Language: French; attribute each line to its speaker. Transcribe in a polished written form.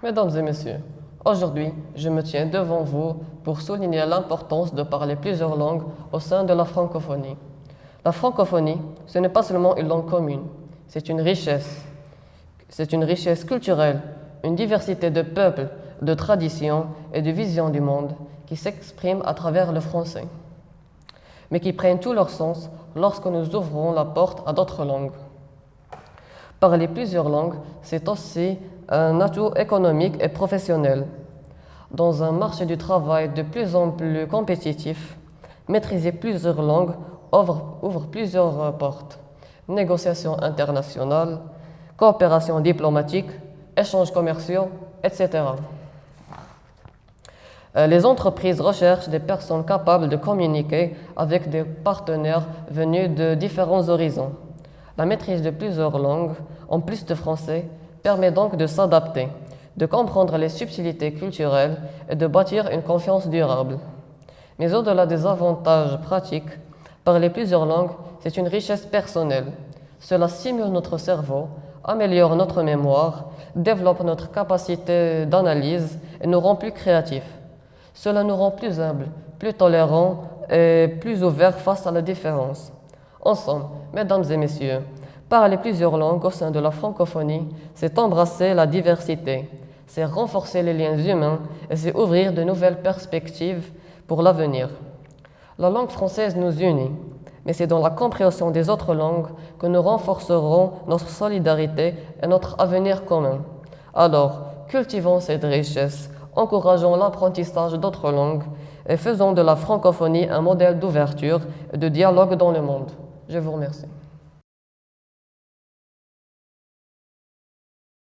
Speaker 1: Mesdames et messieurs, aujourd'hui, je me tiens devant vous pour souligner l'importance de parler plusieurs langues au sein de la francophonie. La francophonie, ce n'est pas seulement une langue commune, c'est une richesse. C'est une richesse culturelle, une diversité de peuples, de traditions et de visions du monde qui s'expriment à travers le français, mais qui prennent tout leur sens lorsque nous ouvrons la porte à d'autres langues. Parler plusieurs langues, c'est aussi un atout économique et professionnel. Dans un marché du travail de plus en plus compétitif, maîtriser plusieurs langues ouvre plusieurs portes. Négociations internationales, coopération diplomatique, échanges commerciaux, etc. Les entreprises recherchent des personnes capables de communiquer avec des partenaires venus de différents horizons. La maîtrise de plusieurs langues, en plus de français, permet donc de s'adapter, de comprendre les subtilités culturelles et de bâtir une confiance durable. Mais au-delà des avantages pratiques, parler plusieurs langues, c'est une richesse personnelle. Cela stimule notre cerveau, améliore notre mémoire, développe notre capacité d'analyse et nous rend plus créatifs. Cela nous rend plus humbles, plus tolérants et plus ouverts face à la différence. Ensemble, mesdames et messieurs, parler plusieurs langues au sein de la francophonie, c'est embrasser la diversité, c'est renforcer les liens humains et c'est ouvrir de nouvelles perspectives pour l'avenir. La langue française nous unit, mais c'est dans la compréhension des autres langues que nous renforcerons notre solidarité et notre avenir commun. Alors, cultivons cette richesse, encourageons l'apprentissage d'autres langues et faisons de la francophonie un modèle d'ouverture et de dialogue dans le monde. Je vous remercie.